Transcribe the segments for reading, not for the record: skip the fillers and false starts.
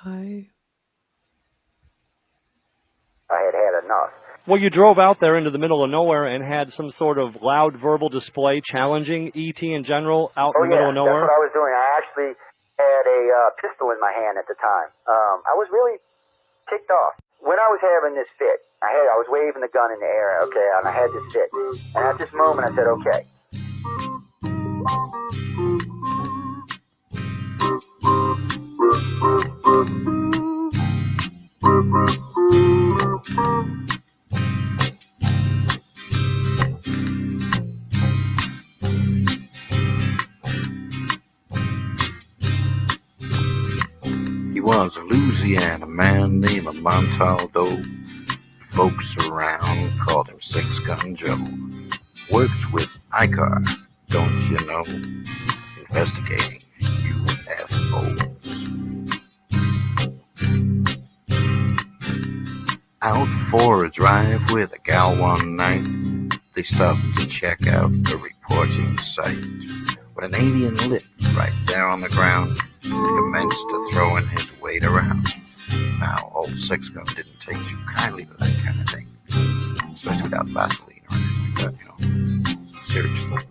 I had enough. Well, you drove out there into the middle of nowhere and had some sort of loud verbal display challenging ET in general out in the middle of nowhere? That's what I was doing. I actually had a pistol in my hand at the time. I was really ticked off. When I was having this fit, I was waving the gun in the air, okay, and I had this fit. And at this moment, I said, okay. He was a Louisiana man named Montaldo. Folks around called him Six Gun Joe. Worked with ICAR, don't you know? Investigating UFOs. Out for a drive with a gal one night, they stopped to check out the reporting site. When an alien lit right there on the ground, he commenced to throwing his weight around. Now, old Six Gun didn't take too kindly to that kind of thing, especially without Vaseline or anything like that, you know. Seriously.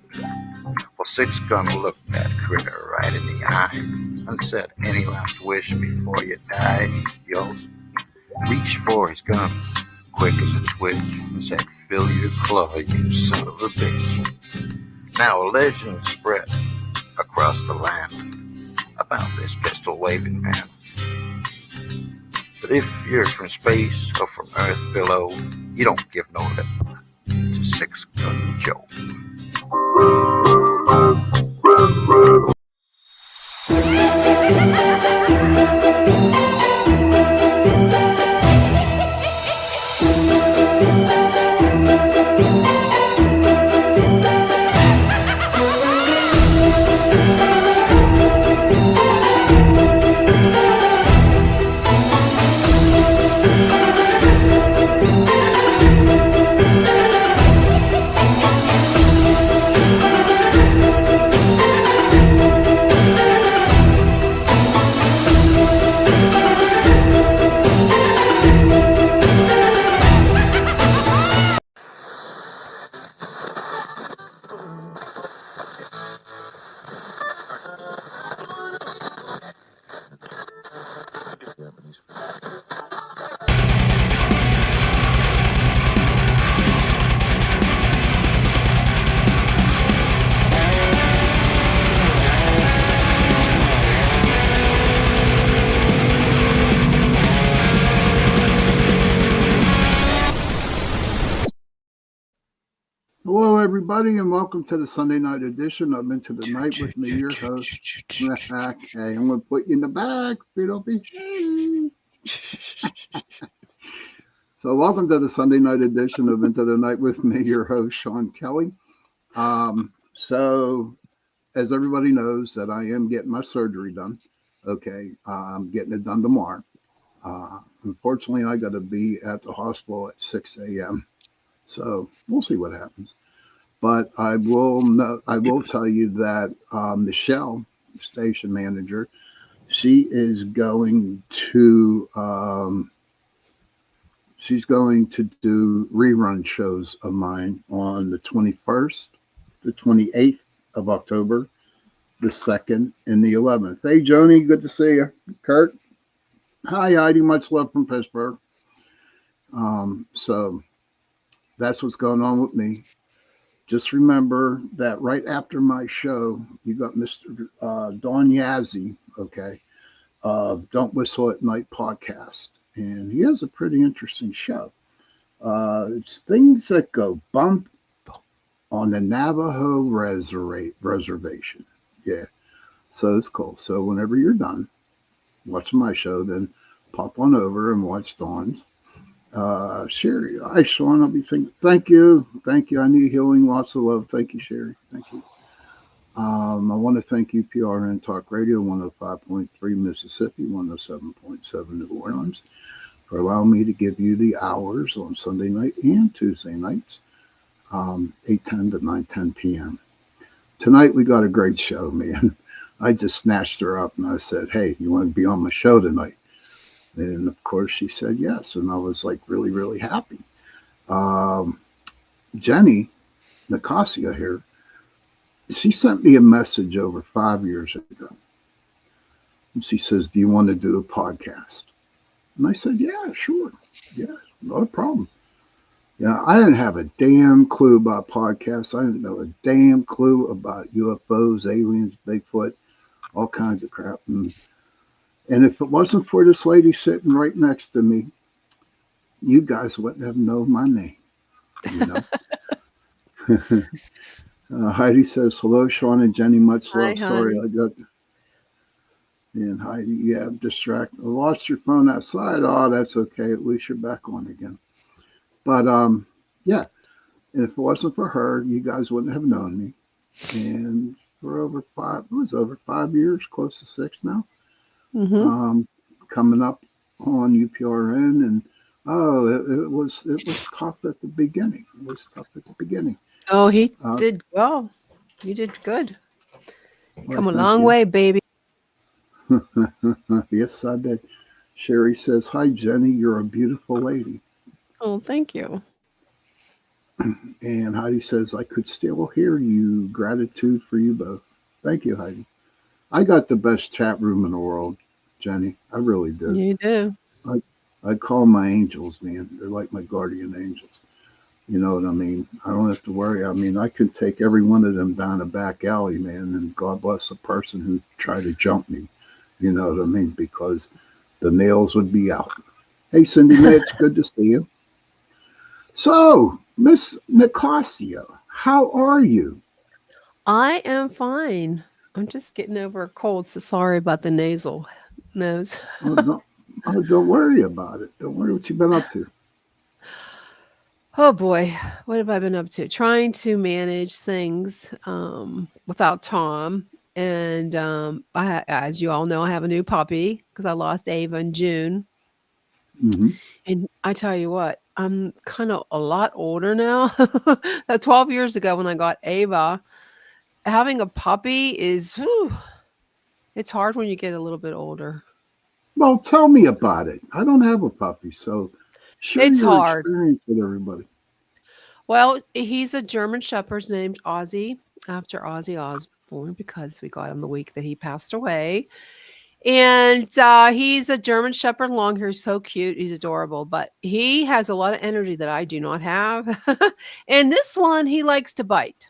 Well, Six Gun looked that critter right in the eye and said, "Any last wish before you die, yo?" Reached for his gun, quick as a twitch, and said, "Fill your claw, you son of a bitch." Now a legend spread across the land about this pistol-waving man. But if you're from space or from Earth below, you don't give no lip to Six Gun Joe. Hello, everybody, and welcome to the Sunday night edition of Into the Night with me, your host. Hey, I'm going to put you in the back. So welcome to the Sunday night edition of Into the Night with me, your host, Sean Kelly. So as everybody knows that I am getting my surgery done. Okay. I'm getting it done tomorrow. Unfortunately, I got to be at the hospital at 6 a.m. So we'll see what happens. But I will tell you that Michelle, station manager, she is going to do rerun shows of mine on the 21st, the 28th of October, the 2nd, and the 11th. Hey, Joni, good to see you. Kurt, hi, Heidi, much love from Pittsburgh. So that's what's going on with me. Just remember that right after my show, you got Mr. Don Yazzie, okay, Don't Whistle at Night podcast. And he has a pretty interesting show. It's things that go bump on the Navajo reservation. Yeah, so it's cool. So whenever you're done watching my show, then pop on over and watch Dawn's. Sherry, hi Sean, I'll be thinking, thank you, I need healing, lots of love. Thank you, Sherry, thank you. I want to thank you, PRN Talk Radio 105.3 Mississippi, 107.7 New Orleans, for allowing me to give you the hours on Sunday night and Tuesday nights, 8:10 to 9:10 p.m. Tonight we got a great show, man. I just snatched her up and I said, "Hey, you want to be on my show tonight?" And of course, she said yes. And I was like really, really happy. Um, Jennie Nicassio here, she sent me a message over 5 years ago. And she says, "Do you want to do a podcast?" And I said, "Yeah, sure. Yeah, not a problem." Yeah, I didn't have a damn clue about podcasts. I didn't know a damn clue about UFOs, aliens, Bigfoot, all kinds of crap. And if it wasn't for this lady sitting right next to me, you guys wouldn't have known my name, you know. Heidi says, "Hello, Sean and Jenny. Much Hi, love. Sorry, honey. I got." And Heidi, yeah, distracted. I lost your phone outside. Oh, that's okay. At least you're back on again. But yeah. And if it wasn't for her, you guys wouldn't have known me. And for it was over 5 years, close to 6 now. Mm-hmm. Um, Coming up on UPRN, and it was tough at the beginning. It was tough at the beginning. Oh, he Uh, did well. You did good. well, Come a thank long you. way, baby. Yes, I did. Sherry says, "Hi, Jenny. You're a beautiful lady." Oh, thank you. And Heidi says, "I could still hear you. Gratitude for you both." Thank you, Heidi. I got the best chat room in the world, Jenny. I really did. You do. I, I call them my angels, man. They're like my guardian angels. You know what I mean? I don't have to worry. I mean, I could take every one of them down a back alley, man, and God bless the person who tried to jump me. You know what I mean? Because the nails would be out. Hey, Cindy Mae, it's good to see you. So, Miss Nicassio, how are you? I am fine. I'm just getting over a cold, so sorry about the nasal nose. Oh, don't worry about it. Don't worry what you've been up to. Oh boy, what have I been up to? Trying to manage things without Tom. And as you all know, I have a new puppy because I lost Ava in June. Hmm. And I tell you what, I'm kind of a lot older now. 12 years ago when I got Ava, having a puppy is, whew, it's hard when you get a little bit older. Well, tell me about it. I don't have a puppy, so share It's your hard. experience with everybody. Well, he's a German Shepherd named Ozzy, after Ozzy Osbourne, because we got him the week that he passed away. And he's a German Shepherd long hair. He's so cute. He's adorable, but he has a lot of energy that I do not have. And this one, he likes to bite.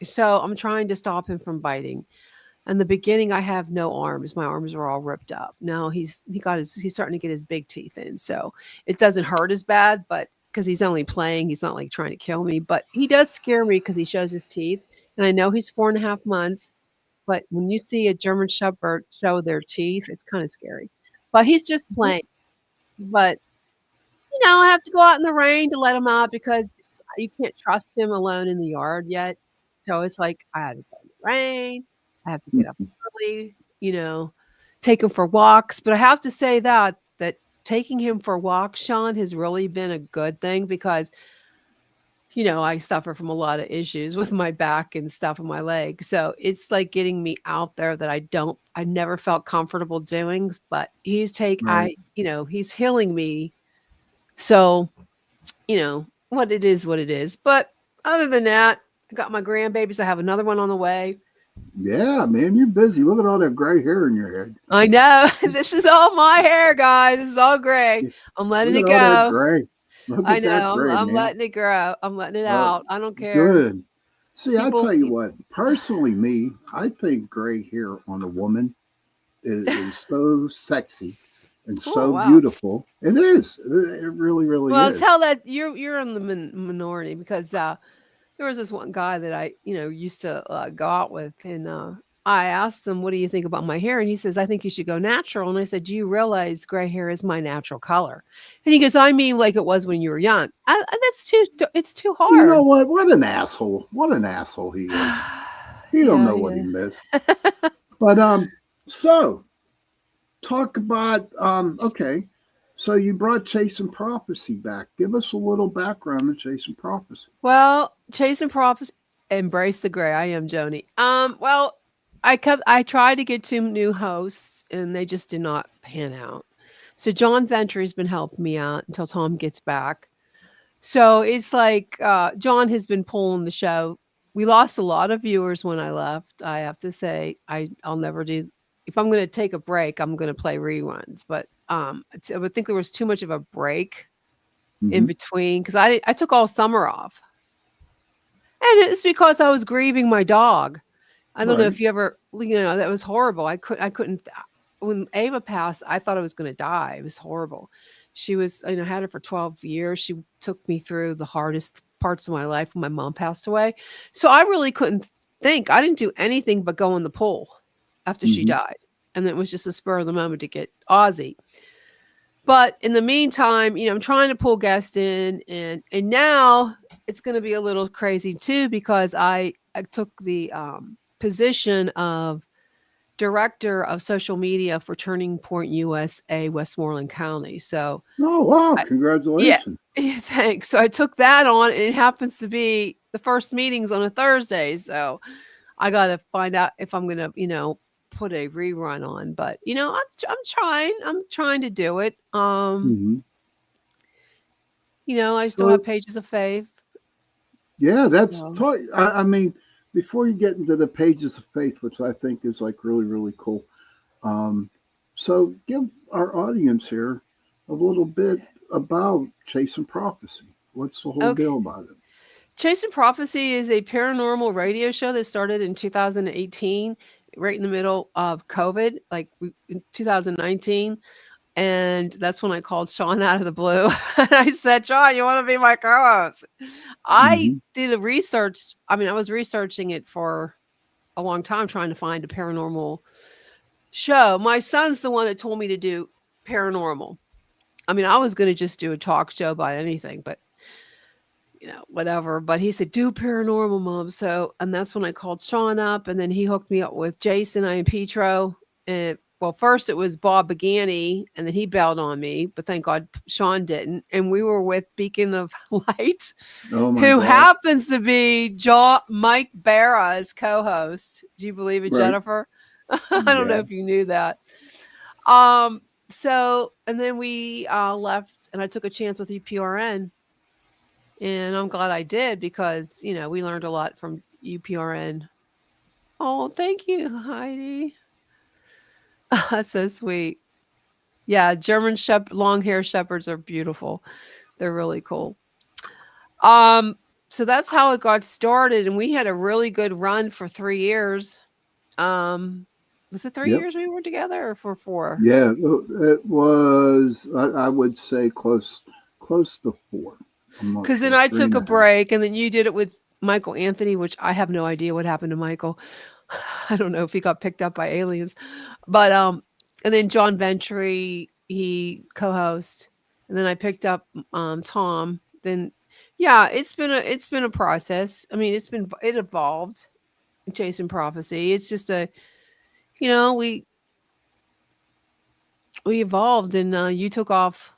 So I'm trying to stop him from biting. In the beginning, I have no arms. My arms are all ripped up. Now he's starting to get his big teeth in. So it doesn't hurt as bad, but because he's only playing, he's not like trying to kill me. But he does scare me because he shows his teeth. And I know he's 4.5 months. But when you see a German Shepherd show their teeth, it's kind of scary. But he's just playing. But I have to go out in the rain to let him out because you can't trust him alone in the yard yet. So it's like I had to go in the rain. I have to get up early, take him for walks. But I have to say that taking him for walks, Sean, has really been a good thing because I suffer from a lot of issues with my back and stuff in my leg. So it's like getting me out there that I never felt comfortable doing, but Right. he's healing me. So, what it is. But other than that, I got my grandbabies. I have another one on the way. Yeah, man, you're busy. Look at all that gray hair in your head. I know. This is all my hair, guys. This is all gray. I'm letting Look it at all that go. gray. Look I at that know. gray, I'm man. letting it grow. I'm letting it Uh, out. I don't care. Good. See, I People, tell you what, personally, I think gray hair on a woman is so sexy and oh so wow. beautiful. It is. It really, really Well, is. tell that you're in the minority because there was this one guy that I used to go out with, and I asked him, "What do you think about my hair?" And he says, "I think you should go natural." And I said, "Do you realize gray hair is my natural color?" And he goes, "I mean, like it was when you were young." That's too. It's too You know hard. what? What an asshole. What an asshole he is. He don't Yeah, know what he yeah. missed. But so talk about okay. So you brought Chasing Prophecy back. Give us a little background on Chasing Prophecy. Well, chasing profits, embrace the gray. I am Joni. I tried to get 2 new hosts and they just did not pan out. So John Ventry's been helping me out until Tom gets back. So it's like John has been pulling the show. We lost a lot of viewers when I left. I have to say, I'll never do. If I'm going to take a break, I'm going to play reruns. But I would think there was too much of a break in Hmm. between because I took all summer off, and it's because I was grieving my dog. I don't know Right. if you ever, that was horrible. I couldn't. When Ava passed, I thought I was going to die. It was horrible. She was, had her for 12 years. She took me through the hardest parts of my life when my mom passed away. So I really couldn't think. I didn't do anything but go in the pool after she Hmm. died. And it was just a spur of the moment to get Ozzy. But in the meantime, I'm trying to pull guests in, and now it's going to be a little crazy too because I took the position of director of social media for Turning Point USA, Westmoreland County. So, Oh, wow. I, yeah, Congratulations. thanks. So I took that on, and it happens to be the first meetings on a Thursday. So I got to find out if I'm going to, put a rerun on. But I'm trying to do it. Hmm. I still have So, Pages of Faith. yeah, that's, So, I mean, before you get into the pages of faith, which I think is like really, really cool. Um, so give our audience here a little bit about Chasing Prophecy. What's the whole okay. deal about it? Chasing Prophecy is a paranormal radio show that started in 2018, right in the middle of COVID, like in 2019. And that's when I called Sean out of the blue. And I said, Sean, you want to be my co host? I Hmm. did a research. I mean, I was researching it for a long time, trying to find a paranormal show. My son's the one that told me to do paranormal. I mean, I was going to just do a talk show about anything, but whatever. But he said, do paranormal, mom. So, and that's when I called Sean up, and then he hooked me up with Jason and Petro. And well, first it was Bob Bagani, and then he bailed on me, but thank God Sean didn't. And we were with Beacon of Light, Oh my who God. happens to be Mike Barra's co-host. Do you believe it, Right. Jennifer? I don't know Yeah. if you knew that. So, and then we left, and I took a chance with UPRN, and I'm glad I did because, we learned a lot from UPRN. Oh, thank you, Heidi. That's so sweet. Yeah, long hair shepherds are beautiful. They're really cool. Um, so that's how it got started, and we had a really good run for 3 years. Um, was it 3 Yep. years we were together or for 4? Yeah. It was, I would say close to 4. I'm not Because then sure. I Three took and a a half. break, and then you did it with Michael Anthony, which I have no idea what happened to Michael. I don't know if he got picked up by aliens, but and then John Ventry, he co-host, and then I picked up Tom. Then, yeah, it's been a process. I mean, it evolved. Chasing Prophecy. It's just you know, we we evolved, and you took off.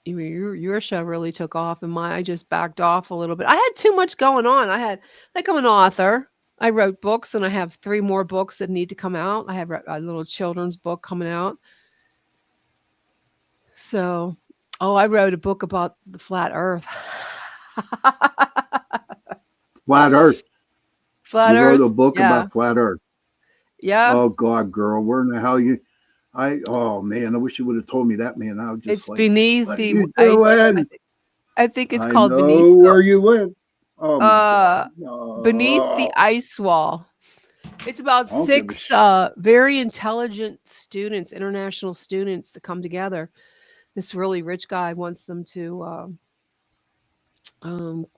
Your show really took off, and I just backed off a little bit. I had too much going on. Like, I'm an author. I wrote books, and I have 3 more books that need to come out. I have a little children's book coming out. So, oh, I wrote a book about the flat Earth. Flat Earth. Flat You wrote a Earth, book yeah, about Flat Earth. yeah. Oh God, girl, where in the hell you? Oh man, I wish you would have told me that, man. I was just It's like, beneath what are the you ice. I doing? think I think it's I called know where you live. Oh my God. beneath the No. ice wall. It's about I don't give a 6 very intelligent students, international students, that come together. This really rich guy wants them to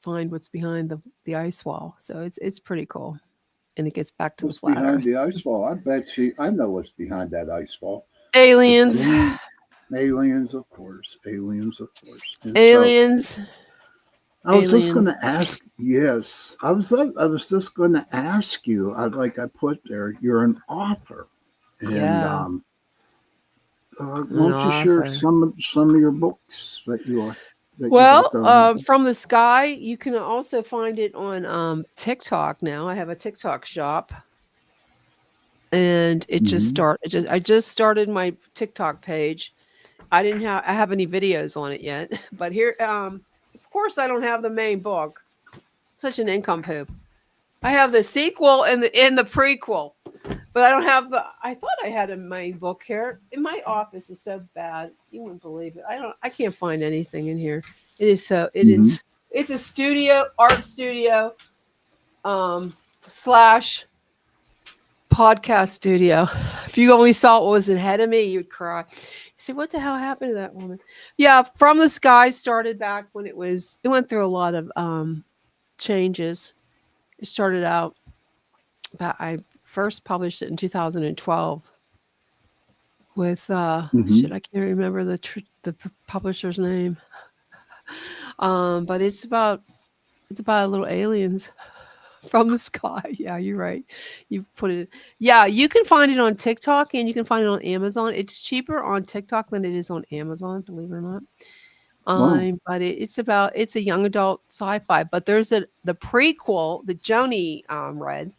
find what's behind the ice wall. So it's pretty cool, and it gets back to the what's flat behind Earth. the ice wall. I bet you I know what's behind that ice wall. It's Aliens, aliens, of course. Aliens, of course. And so aliens, I was just going aliens. to ask. Yes, I was just going to ask you. Like I put there, you're an author, and Yeah, an won't you share author. some of your books that you got Well, done? from the sky, you can also find it on TikTok now. I have a TikTok shop, and Hmm. I just started my TikTok page, I have any videos on it yet, but here, of course, I don't have the main book. Such an income poop. I have the sequel and the prequel, but I don't have the. I thought I had a main book here. In my office is so bad, you wouldn't believe it. I can't find anything in here. It is so. It Hmm. is. It's a studio, art studio, slash podcast studio. If you only saw what was ahead of me, you'd cry. You say, "What the hell happened to that woman?" Yeah, From the Sky started back when it went through a lot of changes. It started out, but I first published it in 2012 with Hmm. shit. I can't remember the publisher's name. But it's about little aliens from the sky. Yeah, you're right. You put it. Yeah, you can find it on TikTok and you can find it on Amazon. It's cheaper on TikTok than it is on Amazon, believe it or not. Wow. But it's a young adult sci-fi. But there's the prequel that Joni read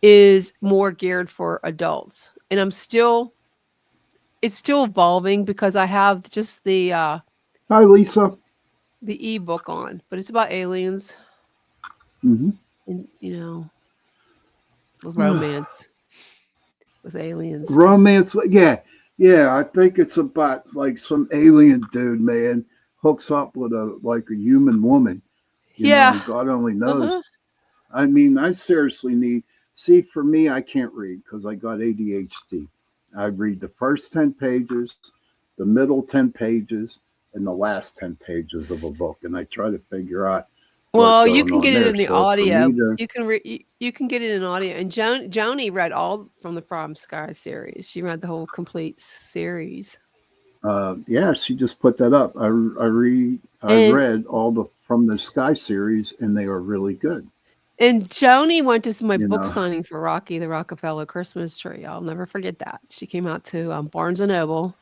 is more geared for adults, and it's still evolving because I have just Hi, Lisa. the ebook on, but it's about aliens Hmm. and romance with aliens. Romance. Yeah. Yeah. I think it's about like some alien dude, man, hooks up with a human woman, Yeah. and God only knows. Uh-huh. I mean, I seriously need. See, for me, I can't read because I got ADHD. I read the first 10 pages, the middle 10 pages, and the last 10 pages of a book, and I try to figure out what's Well, you going can on get it there. in the So for me audio. to, You can get it in audio. And Joni read all from the From Sky series. She read the whole complete series. yeah, she just put that up. I And read all the From the Sky series, and they are really good. Joni went to my You book know, signing for Rocky the Rockefeller Christmas Tree. I'll never forget that. She came out to Barnes and Noble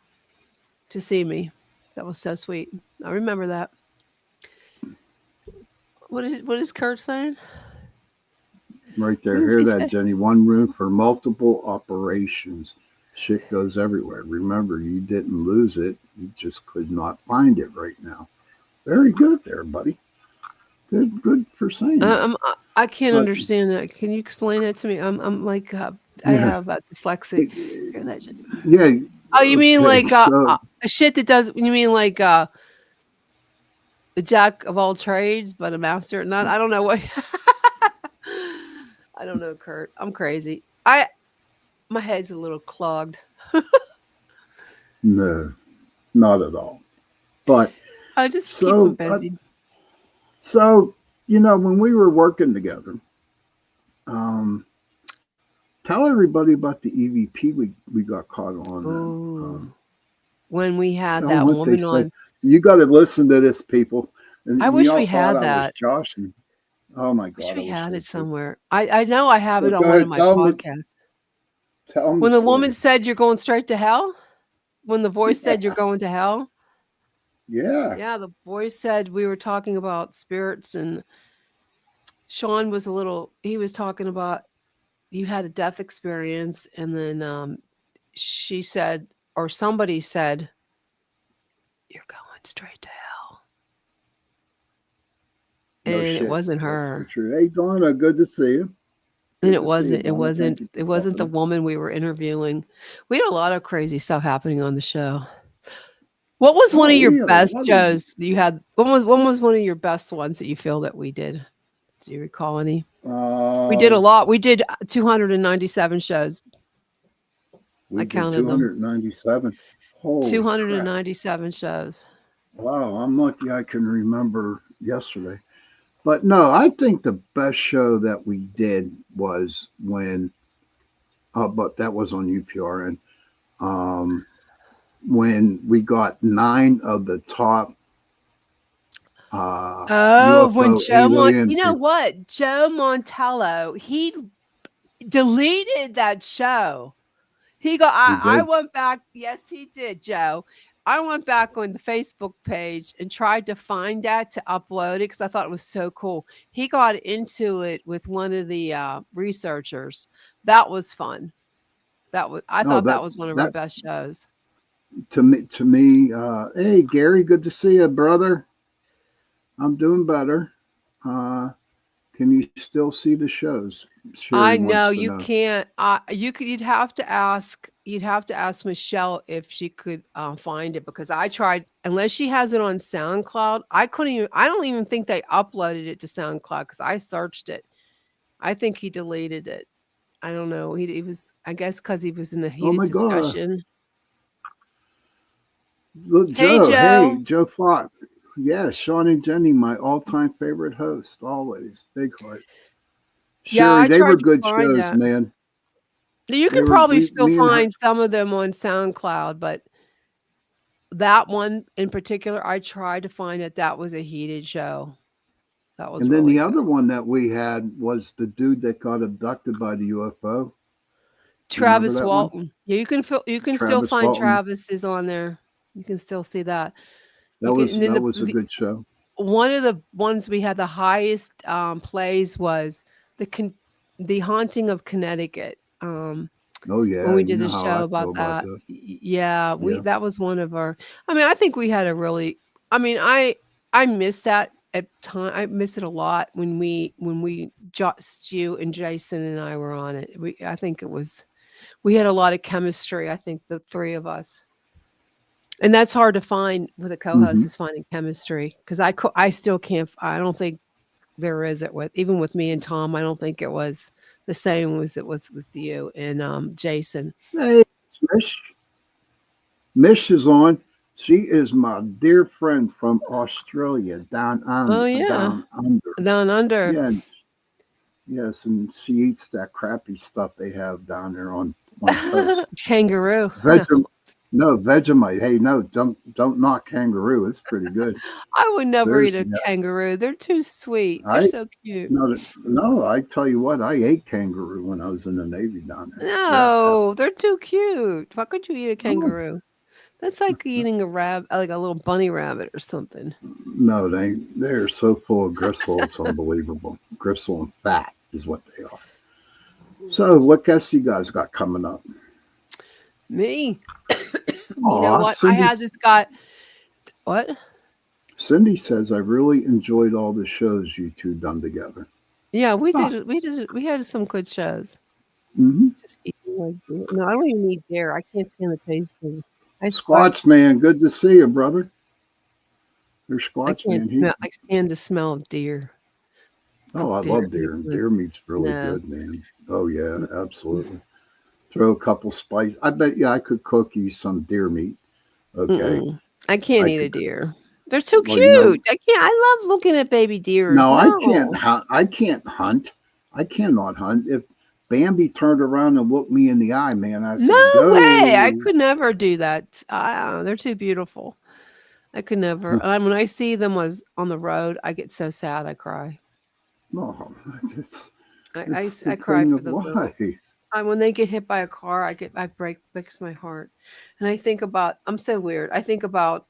to see me. That was so sweet. I remember that. What is Kurt saying? right What there. does Hear he that, say? Jenny? One room for multiple operations. Shit goes everywhere. Remember, you didn't lose it. You just could not find it right now. Very good there, buddy. Good, good for saying that. I can't But understand that. Can you explain that to me? I'm like I yeah, have dyslexic. Hear that shit. yeah. Oh, you mean Okay, like so a shit that does? You mean like the jack of all trades, but a master? Not. I don't know what. I don't know, Kurt. I'm crazy. My head's a little clogged. no, not at all. But I just keep them so, busy. so when we were working together, um, tell everybody about the EVP we got caught on. And, Ooh, when we had tell them that what they woman said. on. You got to listen to this, people. I And wish y'all we thought had I was that. joshing. Oh my Wish God, I we wish had they it did. somewhere. I know I have So it on go one of ahead, my podcasts. tell them the When the woman story. said you're going straight to hell, when the voice said you're Yeah, going to hell, yeah. yeah, the voice said we were talking about spirits, and Sean was he was talking about you had a death experience, and then she said, or somebody said, you're going straight to hell. No And it shit. wasn't That's the her. truth. Hey, Donna, good to see you. And Good to see you, Donna. Thank you it for wasn't popping the in. woman we were interviewing. We had a lot of crazy stuff happening on the show. What was one Oh, of your we had a best lot of. shows that you had? When was one of your best ones that you feel that we did? Do you recall any? We did a Uh, lot. We did 297 shows. I we did counted them. 297. Holy crap! 297 shows. Wow, I'm lucky I can remember yesterday. But no, I think the best show that we did was when, but that was on UPRN. Um, when we got 9 of the top Oh, when UFO alien. You know what? Joe Montello, he deleted that show. He I did. went back. Yes, he did, Joe. I went back on the Facebook page and tried to find that to upload it because I thought it was so cool. He got into it with one of the researchers. That was fun. I No, thought that was one of our that best shows. Hey Gary, good to see you, brother. I'm doing better. Uh, can you still see the shows? Sherry I wants know to you know. can't. You could. You'd have to ask. You'd have to ask Michelle if she could find it because I tried. Unless she has it on SoundCloud, I couldn't even. I don't even think they uploaded it to SoundCloud because I searched it. I think he deleted it. I don't know. He was. I guess because he was in a Oh heated my God, discussion. look, Hey Joe. Hey, Joe. Joe Fox. Yeah, Sean and Jenny, my all-time favorite host, always. Big heart. Yeah, Sherry, I they were tried to good find shows, that. man. You They can were probably we, still me and find some of them on SoundCloud, but that one in particular, I tried to find it. That was a heated show. That was and then the really good. other one that we had was the dude that got abducted by the UFO. You remember Travis that one? Walton. Yeah, you can still Travis find Walton. Travis is on there. You can still see that. That You can was and then that was a good show. one of the ones we had the highest plays was the con- the haunting of Connecticut. Oh When yeah, we you did a know how show I about feel about that. that. Yeah, we Yeah. that was one of our I mean, I think we had a really I mean, I miss that at time I miss it a lot when we just you and Jason and I were on it. I think it was we had a lot of chemistry, I think the 3 of us. And that's hard to find with a co-host Hmm. is finding chemistry because I still can't I don't think there is it with even with me and Tom, I don't think it was the same as it with you and Jason. Hey, it's Mish. Mish is on. She is my dear friend from Australia, Oh yeah. down under. Down under. Yeah, yes, and she eats that crappy stuff they have down there on toast. Kangaroo. No. Vegem, no Vegemite. Hey, no, don't knock kangaroo. It's pretty good. I would never eat a Seriously, kangaroo. They're too sweet. They're I so cute. no. I tell you what, I ate kangaroo when I was in the Navy down there. Yeah, No, they're too cute. Why could you eat a no, kangaroo? That's like eating a rabbit, like a little bunny rabbit or something. no, they're so full of gristle. It's unbelievable. Gristle and fat is what they are. So, what guests you guys got coming up? Me. You know Aw, what? I had this guy. What? Cindy says I really enjoyed all the shows you two done together. Yeah, we Ah, did it. We did it. We had some good shows. mm-hmm. Just eating like deer. No, I don't even eat dare. I can't stand the taste of it. I Squats man, good to see you, brother. There's I Squats can't man. smell. I stand the smell of deer. Oh, Cooked I deer. love deer. Deer meat's really No. good, man. Oh yeah, absolutely. Throw a couple spice. I bet you I could cook you some deer meat. Okay, Mm-mm. I can't I eat a could. deer. They're too Well, you know, cute. I can't. I love looking at baby deers. no, I can't No. hunt. I can't hunt. I cannot hunt. If Bambi turned around and looked me in the eye, man, I No say way. I go. could never do that. They're too beautiful. I could never. And when I see them was on the road, I get so sad. I cry. No, it's I it's the I cry thing for of the little. life. When they get hit by a car, I breaks my heart, and I think about. I'm so weird. I think about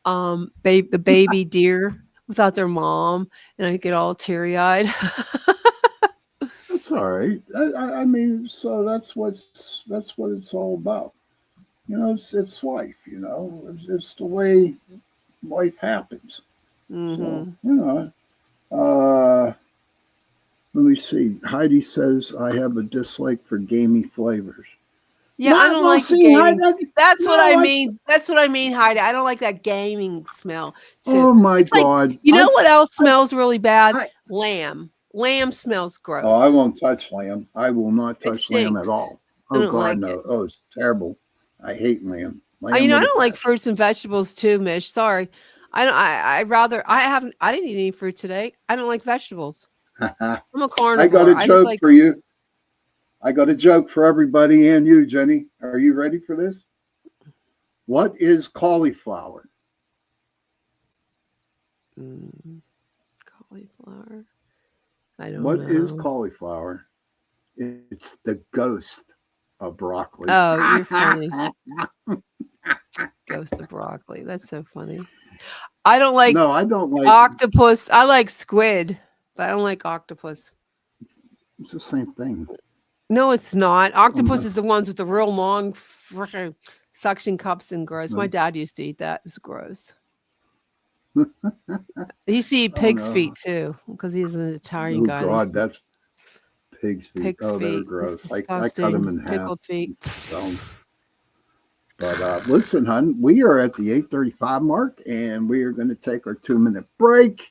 the baby deer without their mom, and I get all teary eyed. That's all right. I mean, so that's what it's all about. You know, it's life. You know, it's the way life happens. So Hmm. you know, uh, let me see. Heidi says I have a dislike for gamey flavors. Yeah, I No, don't well, like the see, gaming. Heidi, That's what I no, I. mean. That's what I mean, Heidi. I don't like that gaming smell too. Oh my It's like God, you know what else smells really bad? I. Lamb. Lamb smells Oh, I gross. won't touch lamb. I will not It touch lamb at stinks. all. I Oh don't God, like it. no. Oh, it's terrible. I hate lamb. Lamb I with a don't like fruits and vegetables too, Mish. Sorry. I don't I rather I didn't eat any fruit today. I don't like vegetables. passion. I'm a I got carnivore. a I just joke like for you. I got a joke for everybody and you, Jenny. Are you ready for this? What is cauliflower? mm, cauliflower. I don't What is know. cauliflower? It's the ghost of broccoli. Oh, you're funny. Ghost of broccoli. That's so funny. I don't like No, I don't like. octopus. I like squid, but I don't like octopus. It's the same thing. No, it's not. Oh, Octopus no. is the ones with the real long frickin' Suction cups and gross. My dad used to eat that. It was gross. He used to eat Oh pig's no. feet too, because he's an Italian Oh guy. They used God, to eat that's pig's feet. pig's Oh, they're feet. It's gross. I cut them disgusting. in half. Pickled feet. So, but listen, hon, we are at the 8:35 mark, and we are going to take our 2 minute break,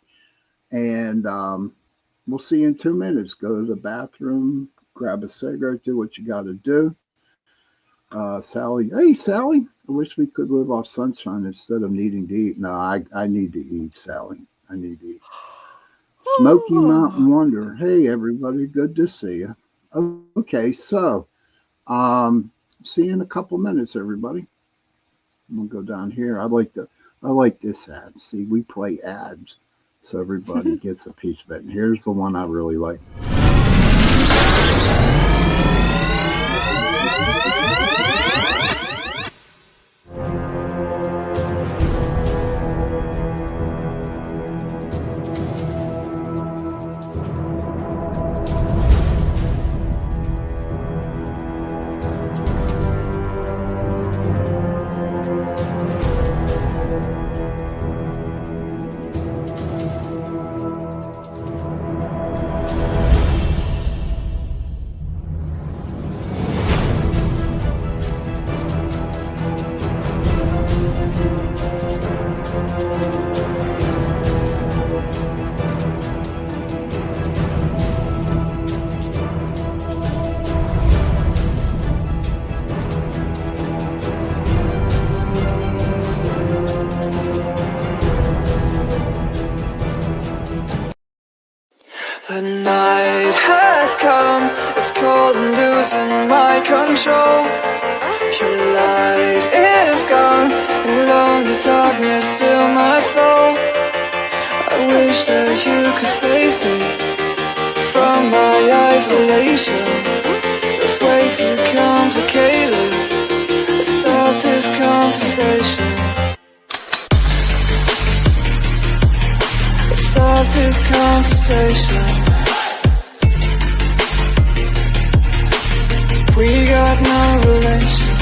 and we'll see you in 2 minutes. Go to the bathroom, grab a cigarette, do what you got to do. Sally, hey Sally, I wish we could live off sunshine instead of needing to eat. No, I need to eat, Sally. I need to eat. Smoky Mountain Wonder. Hey everybody, good to see you. Okay, so um, see you in a couple minutes, everybody. I'm gonna go down here. I like this ad. See, we play ads, so everybody gets a piece of it. And here's the one I really like. The night has come, it's cold and losing my control. Your light is gone, and lonely darkness fill my soul. I wish that you could save me from my isolation. It's way too complicated, let's start this conversation. Let's start this conversation. We got no relation.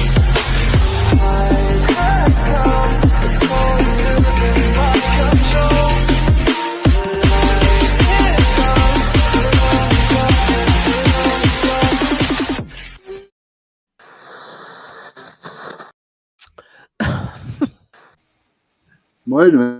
Wait a minute.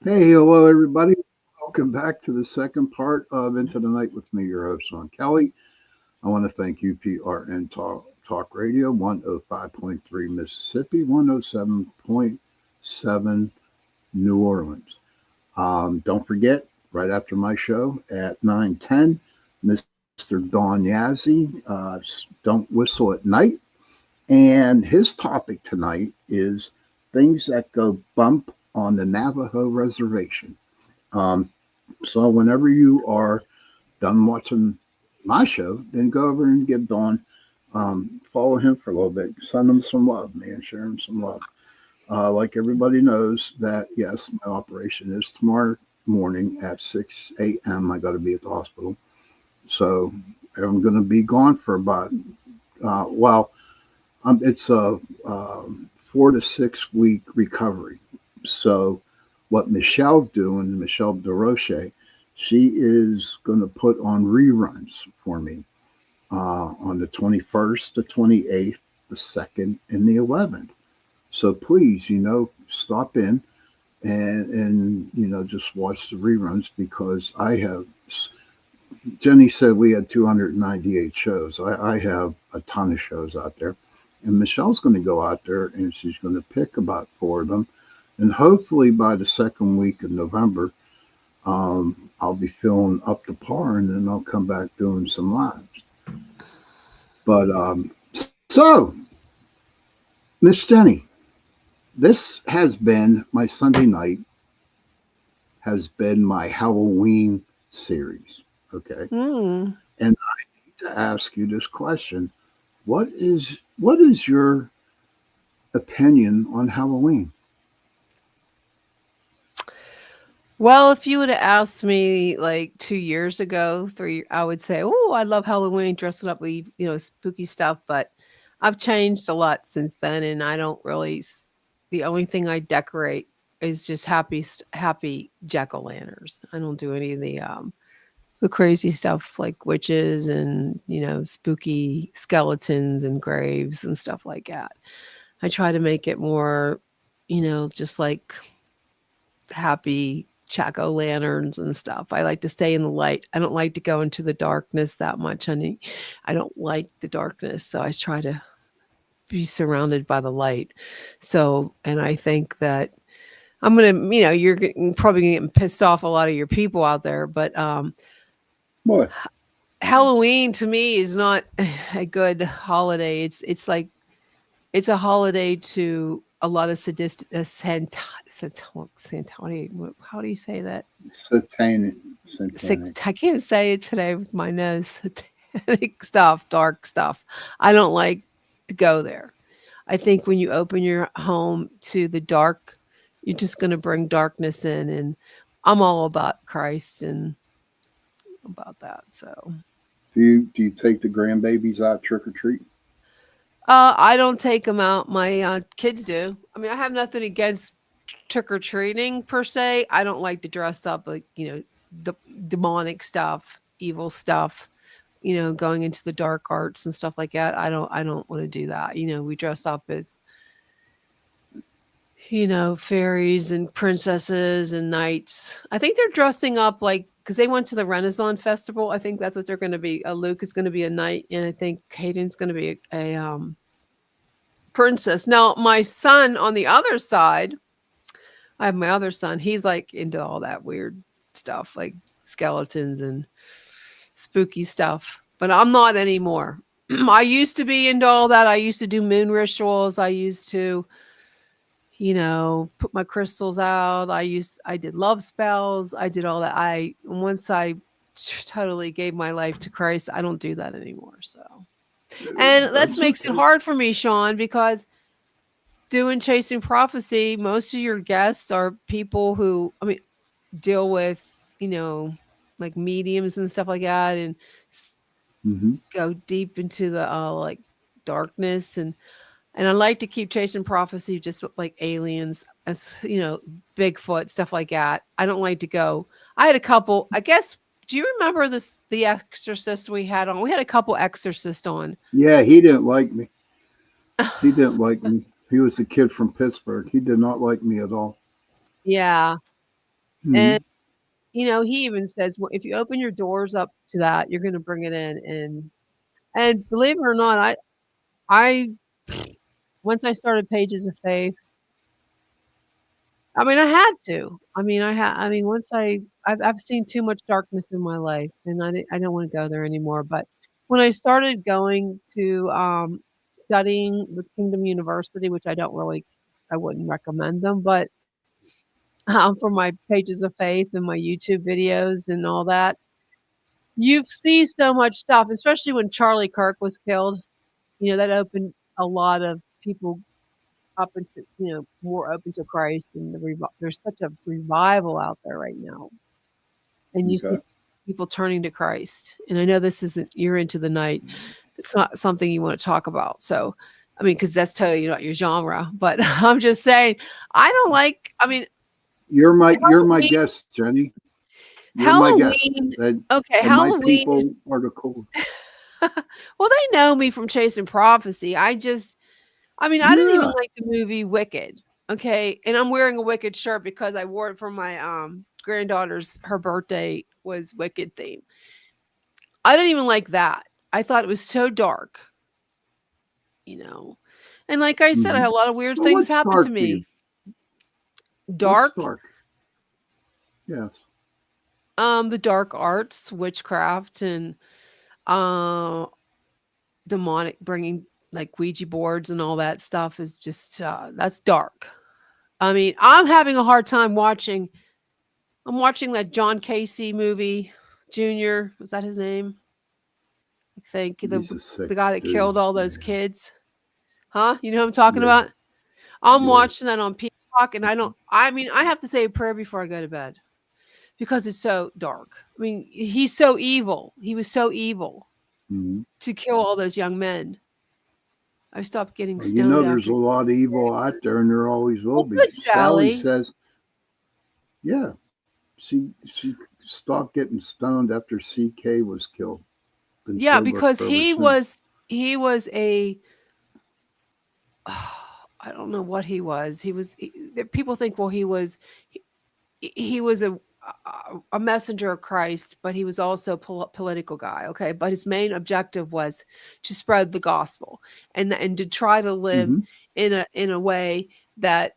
Hey, hello, everybody. Welcome back to the second part of Into the Night with me, your host, Sean Kelly. I want to thank you, PRN Talk Radio, 105.3 Mississippi, 107.7 New Orleans. Don't forget, right after my show at 9:10, Mr. Don Yazzie, Don't Whistle at Night. And his topic tonight is things that go bump on the Navajo reservation. So whenever you are done watching my show, then go over and give Don, follow him for a little bit, send him some love, man, share him some love. Like everybody knows that, yes, my operation is tomorrow morning at 6 a.m. I got to be at the hospital. So I'm going to be gone for about, it's a 4 to 6 week recovery. So what Michelle's doing, Michelle DeRoche, she is going to put on reruns for me on the 21st, the 28th, the 2nd, and the 11th. So please, stop in and just watch the reruns because I have, Jenny said we had 298 shows. I have a ton of shows out there. And Michelle's going to go out there and she's going to pick about 4 of them. And hopefully by the second week of November, I'll be feeling up to par and then I'll come back doing some lives. But so Miss Jenny, this has been my Sunday night, has been my Halloween series. Okay. Mm. And I need to ask you this question. What is your opinion on Halloween? Well, if you would have asked me like 2 years ago, three, I would say, "Oh, I love Halloween, dressing up with spooky stuff." But I've changed a lot since then, and I don't really. The only thing I decorate is just happy jack o' lanterns. I don't do any of the crazy stuff like witches and spooky skeletons and graves and stuff like that. I try to make it more, just like happy jack-o'-lanterns and stuff. I like to stay in the light. I don't like to go into the darkness that much, honey. I don't like the darkness, so I try to be surrounded by the light. So, and I think that I'm gonna, probably gonna get pissed off a lot of your people out there, but What? Halloween to me is not a good holiday. It's a holiday to a lot of sadistic, how do you say that? Satanic. Satanic. I can't say it today with my nose. Satanic stuff, dark stuff. I don't like to go there. I think when you open your home to the dark, you're just going to bring darkness in. And I'm all about Christ and about that. So Do you take the grandbabies out trick or treat? I don't take them out. My kids do. I mean, I have nothing against trick or treating per se. I don't like to dress up like, the demonic stuff, evil stuff, going into the dark arts and stuff like that. I don't want to do that. We dress up as, fairies and princesses and knights. I think they're dressing up like because they went to the Renaissance Festival. I think that's what they're going to be. Luke is going to be a knight, and I think Hayden's going to be a princess. Now, my son on the other side, I have my other son. He's like into all that weird stuff, like skeletons and spooky stuff. But I'm not anymore. I used to be into all that. I used to do moon rituals. I used to, put my crystals out. I did love spells. I did all that. Once I totally gave my life to Christ, I don't do that anymore. So, and that That's makes it okay. hard for me, Sean, because doing Chasing Prophecy, most of your guests are people who, I mean, deal with, like mediums and stuff like that and Hmm. go deep into the like darkness and I like to keep Chasing Prophecy just like aliens as Bigfoot stuff like that. I don't like to go. I had a couple, I guess. Do you remember the exorcist we had on? We had a couple exorcists on. Yeah, he didn't like me. He didn't like me. He was a kid from Pittsburgh. He did not like me at all. Yeah. And Hmm. he even says, well, if you open your doors up to that, you're going to bring it in. And believe it or not, I once I started Pages of Faith, I mean, I had to. I mean, once I've seen too much darkness in my life, and I don't want to go there anymore. But when I started going to studying with Kingdom University, which I wouldn't recommend them, but for my Pages of Faith and my YouTube videos and all that, you see so much stuff, especially when Charlie Kirk was killed. That opened a lot of people up into, more open to Christ and there's such a revival out there right now. And you see Okay. people turning to Christ. And I know this isn't you're into the night. It's not something you want to talk about. So, I mean, because that's totally not your genre. But I'm just saying, I don't like. I mean, You're my Halloween. guest, Jenny. You're my guest. Halloween. And, Okay, and my Halloween is. people are the cool. Well, they know me from Chasing Prophecy. I mean, I didn't even Yeah. like the movie Wicked. Okay. And I'm wearing a Wicked shirt because I wore it for my granddaughter's her birthday was Wicked theme. I didn't even like that. I thought it was so dark, you know. And like I said, I Hmm. had a lot of weird Well, things what's happen to dark to you? me. What's Dark, dark? Yes. the dark arts, witchcraft and uh demonic bringing like Ouija boards and all that stuff is just that's dark. I mean, I'm having a hard time watching. I'm watching that John Casey movie, Junior. Was that his name? I think He's a sick the guy that dude. killed all those Yeah. kids. Huh? You know what I'm talking Yeah. about? I'm Yeah. watching that on Peacock, and I don't. I mean, I have to say a prayer before I go to bed because it's so dark. I mean, he's so evil. He was so evil Mhm. to kill all those young men. I stopped getting Well, you stoned know, there's after. a lot of evil out there, and there always will Well, be. good, Sally Sally. says, yeah, she stopped getting stoned after CK was killed. Been Yeah, sober because ever since. he was a I don't know what he was. People think, well, he, he was a messenger of Christ, but he was also a political guy. Okay, but his main objective was to spread the gospel and to try to live Hmm. in a way that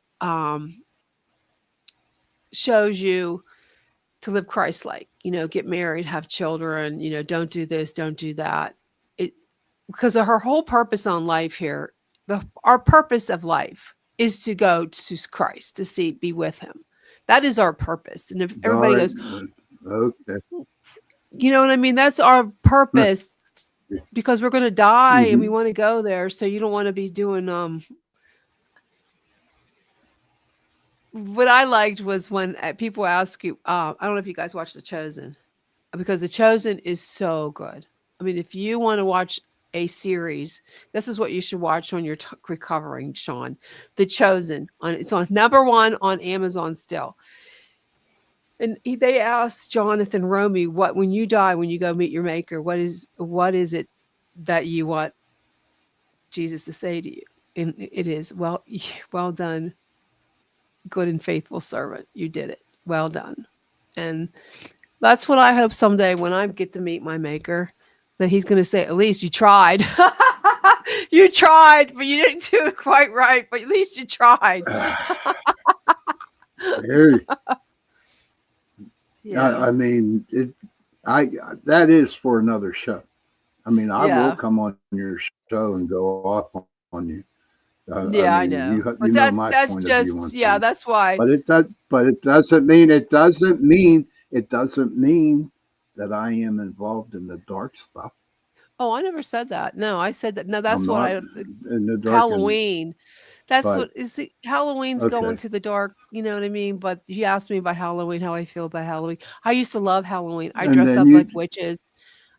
shows you to live Christ like. You know, get married, have children. You know, don't do this, don't do that. It because of her whole purpose on life here, our purpose of life is to go to Christ, to be with him. That is our purpose. And if All everybody right. goes, Okay. you know what I mean? That's our purpose because we're going to die and we Hmm. want to go there. So you don't want to be doing what I liked was when people ask you, I don't know if you guys watch The Chosen, because The Chosen is so good. I mean, if you want to watch a series, this is what you should watch when you're recovering, Sean. The Chosen, it's on number one on Amazon still. And they asked Jonathan Romy, "What when you die, when you go meet your Maker, what is it that you want Jesus to say to you?" And it is, "Well, well done, good and faithful servant. You did it. Well done." And that's what I hope someday when I get to meet my Maker, that he's going to say, "At least you tried." You tried, but you didn't do it quite right. But at least you tried. There, Yeah, I mean, I that is for another show. I mean, I will yeah, come on your show and go off on you. I yeah. I mean, know, you but know my that's point of view on just yeah. things, That's why. but it doesn't mean that I am involved in the dark stuff. Oh, I never said that. No, I said that. No, I'm that's what not I in the dark, and Halloween. That's but what is the Halloween's going okay, to the dark, you know what I mean? But you asked me about Halloween, how I feel about Halloween. I used to love Halloween. I and dress then up you like witches.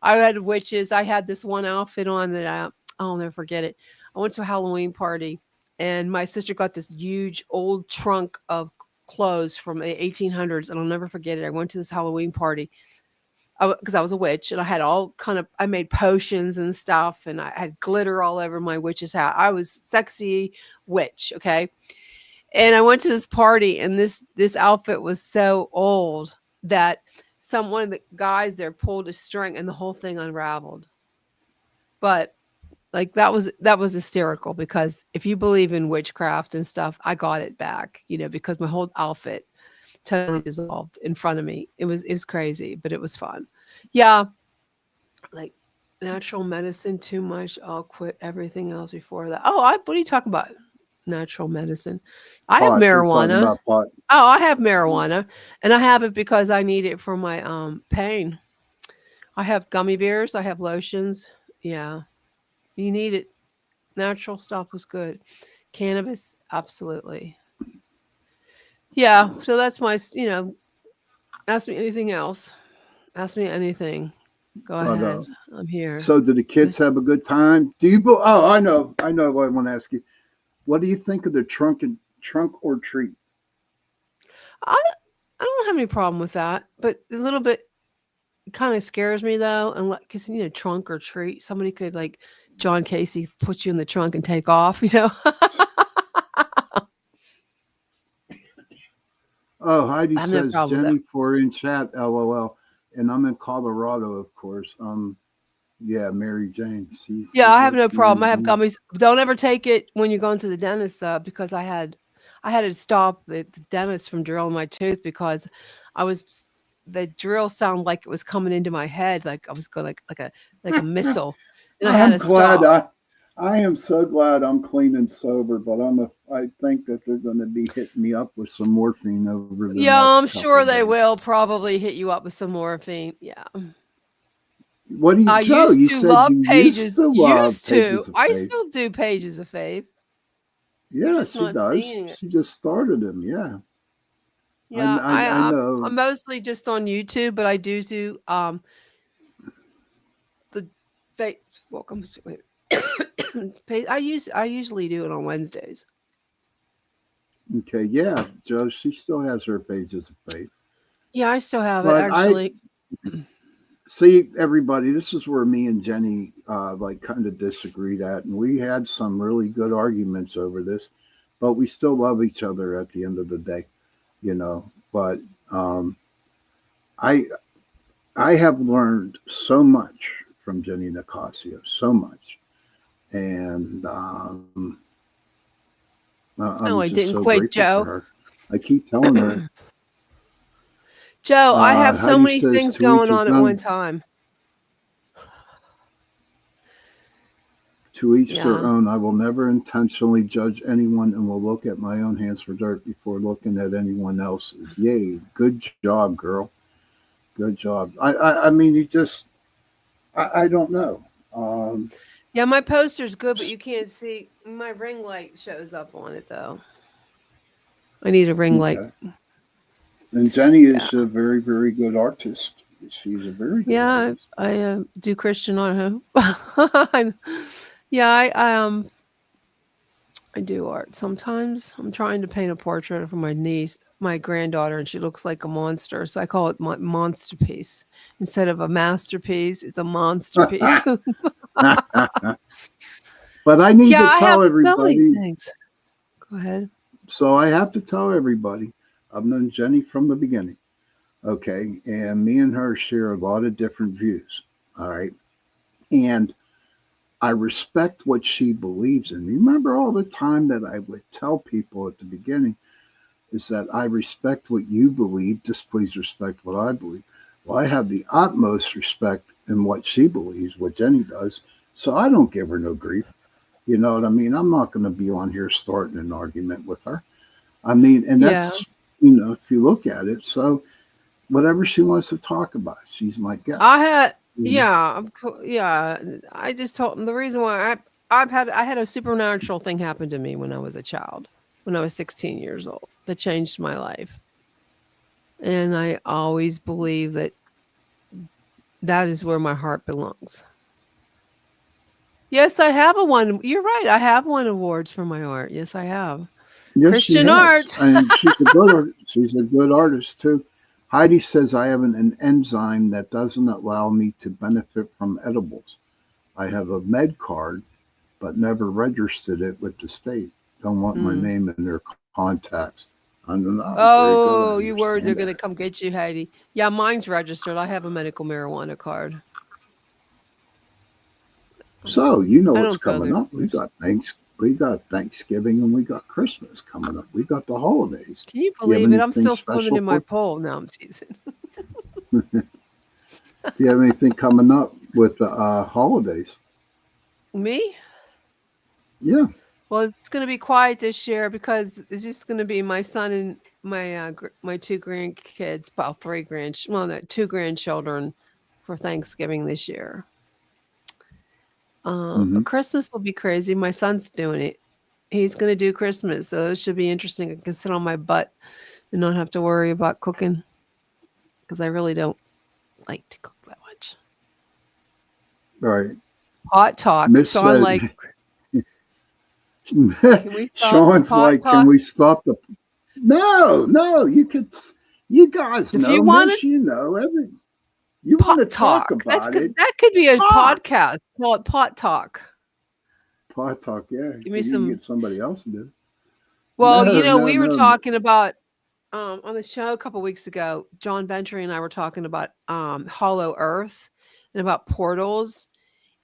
I had witches. I had this one outfit on that I'll never forget it. I went to a Halloween party and my sister got this huge old trunk of clothes from the 1800s and I'll never forget it. I went to this Halloween party because I was a witch and I had all kind of I made potions and stuff and I had glitter all over my witch's hat. I was sexy witch, okay? And I went to this party and this outfit was so old that one of the guys there pulled a string and the whole thing unraveled. But like that was hysterical because if you believe in witchcraft and stuff, I got it back, you know, because my whole outfit totally dissolved in front of me. It was crazy, but it was fun. Yeah, like natural medicine too much. I'll quit everything else before that. Oh, what are you talking about? Natural medicine. I have pot. We're talking marijuana. about pot. Oh, I have marijuana, and I have it because I need it for my pain. I have gummy bears. I have lotions. Yeah, you need it. Natural stuff was good. Cannabis, absolutely. Yeah. So that's ask me anything else. Ask me anything. Go But ahead. I'm here. so, do the kids This have a good time? Do you? Oh, I know what I want to ask you. What do you think of the trunk or treat? I I don't have any problem with that, but a little bit kind of scares me though, and because you know, trunk or treat, somebody could like John Casey put you in the trunk and take off. You know. Oh, Heidi I have no says problem with that. Jenny for in chat, LOL. And I'm in Colorado, of course. Yeah, Mary Jane. Yeah, I have no That's Mary problem. I have Jane. gummies. Don't ever take it when you're going to the dentist though, because I had to stop the dentist from drilling my tooth because I was the drill sounded like it was coming into my head, like I was going like a missile, and I had I'm to glad stop. I am so glad I'm clean and sober, but I think that they're going to be hitting me up with some morphine over the Yeah, next I'm couple of sure they days. will probably hit you up with some morphine. Yeah. What do you, I Joe? used You to said love you used pages. to love Used to. Pages of I Faith. still do pages of faith. You're Yeah, just she not does. seeing it. She just started them. Yeah, Yeah, I I'm know. mostly just on YouTube, but I do the fa welcome to wait. I usually do it on Wednesdays. Okay, yeah, Joe. She still has her Pages of Faith, Yeah, I still have it but I actually. see everybody. This is where me and Jenny like kind of disagreed at, and we had some really good arguments over this, but we still love each other at the end of the day, you know. But um, I I have learned so much from Jenny Nicassio, so much, and I'm Oh, I just so didn't quit, grateful for Joe. her. I keep telling her, Joe, I have so Heidi many says things to each going his on at one own. time. To each their Yeah. own. I will never intentionally judge anyone and will look at my own hands for dirt before looking at anyone else's. Yay, good job, girl. Good job. I mean, you just, I don't know. Um, Yeah, my poster's good, but you can't see my ring light shows up on it though. I need a ring light. okay. And Jenny Yeah. is a very, very good artist. She's a very good Yeah, artist. I do Christian art. Yeah, I do art. Sometimes I'm trying to paint a portrait of my niece, my granddaughter, and she looks like a monster. So I call it my monster piece. Instead of a masterpiece, it's a monster piece. But I need Yeah, to I have tell so many everybody. things. Go ahead. So I have to tell everybody. I've known Jenny from the beginning. Okay. And me and her share a lot of different views. All right. And I respect what she believes in. Remember all the time that I would tell people at the beginning is that I respect what you believe, just please respect what I believe. Well, I have the utmost respect in what she believes, what Jenny does, so I don't give her no grief. You know what I mean? I'm not going to be on here starting an argument with her. I mean, and Yeah. that's, you know, if you look at it, so whatever she wants to talk about, she's my I guest. had You know? yeah, yeah. I just told the reason why I had a supernatural thing happen to me when I was a child, when I was 16 years old, that changed my life. And I always believe that that is where my heart belongs. Yes, I have a one. You're right. I have won awards for my art. Yes, I have. Yes, she Christian has, art. and she's a good she's a good artist too. Heidi says I have an enzyme that doesn't allow me to benefit from edibles. I have a med card, but never registered it with the state. Don't want my Mm. name in their contacts. I'm not very good. I Oh, you words understand are that. gonna come get you, Heidi. Yeah, mine's registered. I have a medical marijuana card. Um, So you know I what's don't go coming there up. for myself. We got Thanksgiving and we got Christmas coming up. We got the holidays. Can you Do you have believe it? I'm anything still swimming special in my for? pool. No, I'm teasing. Do you have anything coming up with the holidays? Me? Yeah. Well, it's going to be quiet this year because it's just going to be my son and my two grandkids, well, well, no, two grandchildren for Thanksgiving this year. But Hmm. Christmas will be crazy. My son's doing it. He's going to do Christmas, so it should be interesting. I can sit on my butt and not have to worry about cooking because I really don't like to cook that much. Right. Pot talk. Miss Sean, said, like, can we stop the Sean's pot like, can talk? we stop the? No, no, you could. You guys If you know, wanted Miss. You know every. You want to pot talk talk, about it? that could be a Talk. podcast. Call it pot talk. Pot talk. Yeah, Give me you can some. get somebody else to do it. Well, No, no, we were no, no. talking about on the show a couple weeks ago. John Ventry and I were talking about Hollow Earth and about portals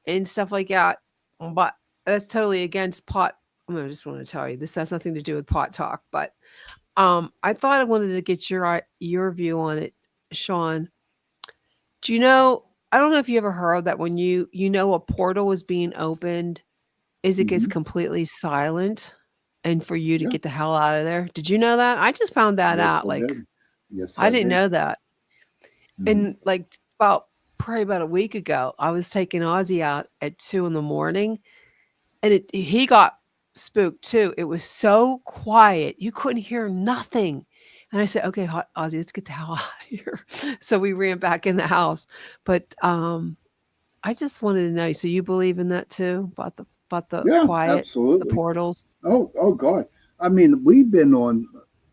and stuff like that. But that's totally against pot. I just want to tell you this has nothing to do with pot talk. But I thought I wanted to get your view on it, Sean. Do you know? I don't know if you ever heard that when you know a portal is being opened is it gets Hmm. completely silent and for you to Yeah. get the hell out of there. Did you know that? I just found that Yes, out, I like, did. Yes, I I didn't did. know that. Hmm. And, like, about probably about a week ago, I was taking Ozzy out at 2 in the morning, and he got spooked too. It was so quiet, you couldn't hear nothing. And I said, "Okay, Ozzy, let's get the hell out of here." So we ran back in the house. But I just wanted to know. So you believe in that too about the Yeah, quiet, the absolutely. portals? Oh God. I mean,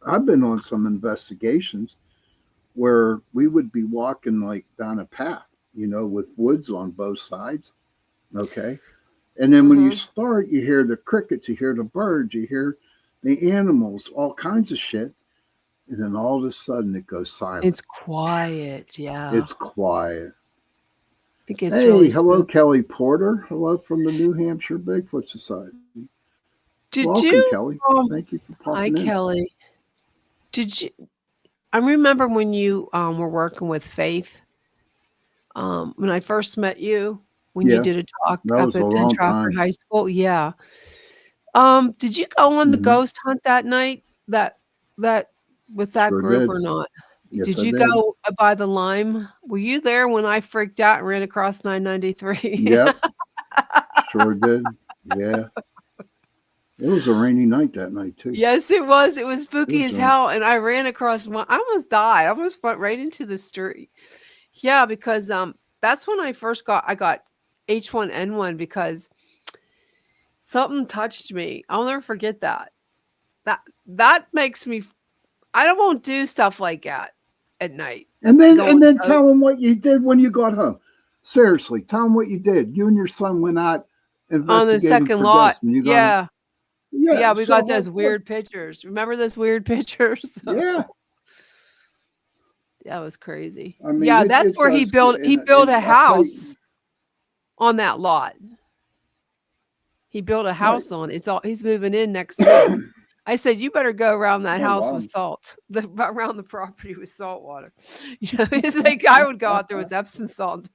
I've been on some investigations where we would be walking like down a path, with woods on both sides. Okay. And then when you Hmm. start, you hear the crickets, you hear the birds, you hear the animals, all kinds of shit. And then all of a sudden it goes silent. It's quiet. Yeah, It's quiet. it gets Hey, really hello, spooky. Kelly Porter. Hello from the New Hampshire Bigfoot Society. Did Welcome, you? Kelly. Um, Thank you for Hi, popping in. Kelly. Did you? I remember when you were working with Faith. When I first met you, when you Yeah, did a talk that up was a at Penn long Trafford time. High School. Yeah. Did you go on the Hmm. ghost hunt that night? That with that Sure group did. or not? Yes, Did I you did. go by the Lime? Were you there when I freaked out and ran across 993? Yep, sure did. Yeah, it was a rainy night that night too. Yes, it was. It was It spooky was as a hell, and I ran across one. I almost died. I almost went right into the street. Yeah, because that's when I got H1N1 because something touched me. I'll never forget that. That that makes me I don't won't do stuff like that at night. and Going then ghost tell them what you did when you got home. Seriously, tell them what you did. You and your son went out on the investigating second for lot. ghosts when you got home. Yeah. Yeah. Yeah, we So got those weird pictures. Remember those weird pictures? yeah. That was crazy. I mean, Yeah, it, that's it where does. he built And a I'll tell you, house on that lot. He built a right. house on it. It's all he's moving in next week. I said, "You better go around that Oh house with wow. salt, around the property with salt water." You know, it's like I would go out there with Epsom salt.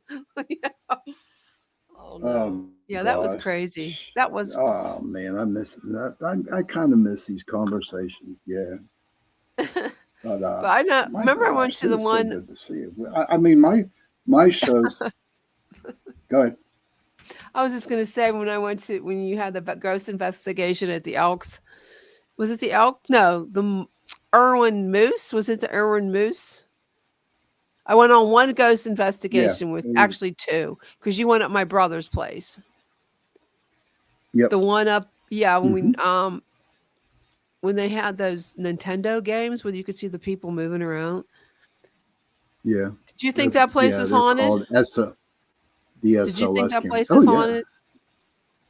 Yeah. Oh no. Oh Yeah, that was gosh. crazy. That was Oh man, I miss that. I kind of miss these conversations. Yeah. But but I know my remember I went gosh, to it the is so one good to see you. I mean, my shows. Go ahead. I was just gonna say when you had the ghost investigation at the Elks. Was it the Elk? No, Irwin Moose. Was it the Irwin Moose? I went on one ghost Yeah. investigation with It was, actually two because you went at my brother's place. yep. The one up, yeah, Hmm. when they had those Nintendo games where you could see the people moving around. Yeah. Did you think that place Yeah. was They're haunted? called the Did you think SLS that cameras. place Oh was yeah, haunted?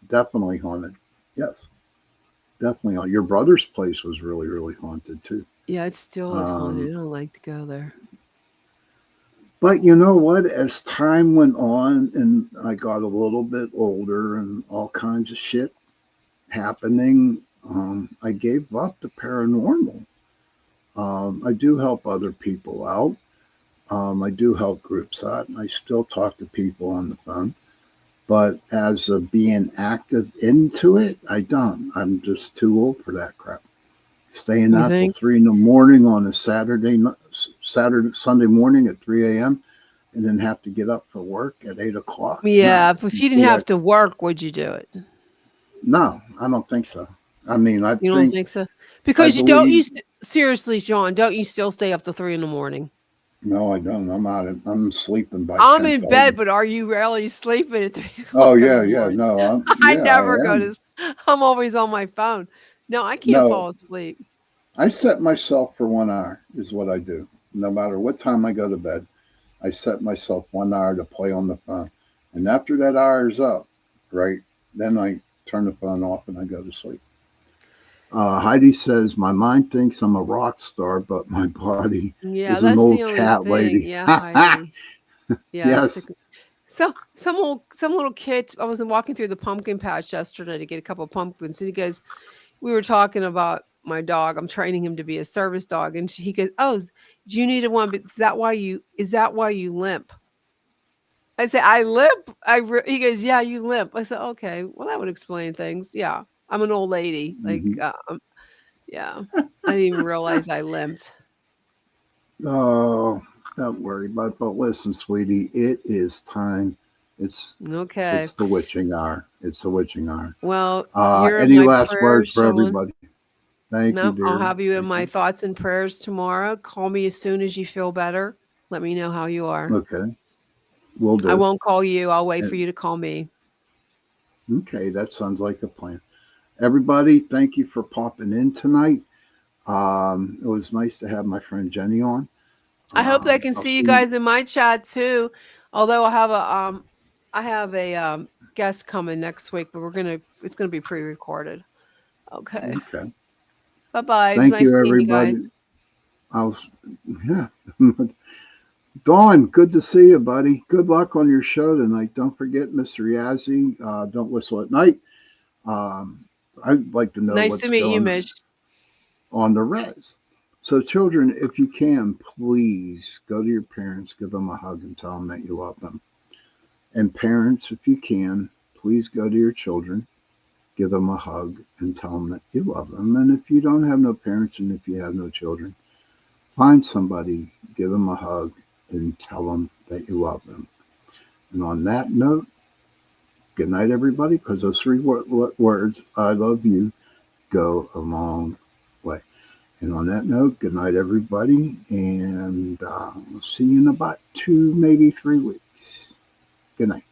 definitely haunted. Yes, definitely haunted. Your brother's place was really haunted too. Yeah, it still is haunted. Um, I don't like to go there. but you know what? As time went on and I got a little bit older and all kinds of shit happening, I gave up the paranormal. I do help other people out. I do help groups out, and I still talk to people on the phone. But as of being active into it, I don't. I'm just too old for that crap. Staying You out till think? 3 in the morning on a Sunday morning at 3 a.m. and then have to get up for work at 8 o'clock. No, Yeah, I if can't you didn't do have that. to work, would you do it? No, I don't think so. I mean, I You don't think think so? I Because you don't believe. seriously, John, don't you still stay up to 3 in the morning? No, I don't. I'm out. I'm sleeping by I'm ten in bed, thirty. but are you really sleeping at 3 Oh o'clock in the yeah, yeah. morning? No, I I never go to am. s I'm always on my phone. No, I can't No, fall asleep. I set myself for 1 hour is what I do. No matter what time I go to bed, I set myself 1 hour to play on the phone. And after that hour is up, right, then I turn the phone off and I go to sleep. Heidi says, my mind thinks I'm a rock star, but my body Yeah, is an that's the old only cat thing. lady. Yeah, Heidi. Yeah, it's sick. Yes. So some little kid I was walking through the pumpkin patch yesterday to get a couple of pumpkins, and he goes we were talking about my dog. I'm training him to be a service dog, and he goes, "Oh, do you need a one? But is that why you limp?" I say, I limp. He goes, yeah, you limp. I said, okay, well, that would explain things. Yeah, I'm an old lady. Hmm. Yeah, I didn't even realize I limped. Oh, don't worry about it. But listen, sweetie, it is time. It's Okay. it's the witching hour. It's the witching hour. Well, you're in Any my last prayers, words for Sean. everybody? Thank you, No, I'll dear. have you in Thank my you. thoughts and prayers tomorrow. Call me as soon as you feel better. Let me know how you are. Okay, we'll I do. won't call you. I'll wait for And, you to call me. okay, that sounds like a plan. Everybody, thank you for popping in tonight. It was nice to have my friend Jenny on. I hope I can I'll see you see you. guys in my chat too. Although I have a guest coming next week, but it's gonna be pre-recorded. Okay. Okay. Bye bye. It was Thank nice you, seeing you guys. everybody. I'll, yeah. Dawn, good to see you, buddy. Good luck on your show tonight. Don't forget, Mr. Yazzie, Don't Whistle at Night. Um, I'd like to know Nice to what's meet you, going Mish. on the res. So, children, if you can, please go to your parents, give them a hug, and tell them that you love them. And parents, if you can, please go to your children, give them a hug, and tell them that you love them. And if you don't have no parents and if you have no children, find somebody, give them a hug, and tell them that you love them. And on that note, good night, everybody, because those three words, I love you, go a long way. And on that note, good night, everybody, and we'll see you in about 2, maybe 3 weeks. Good night.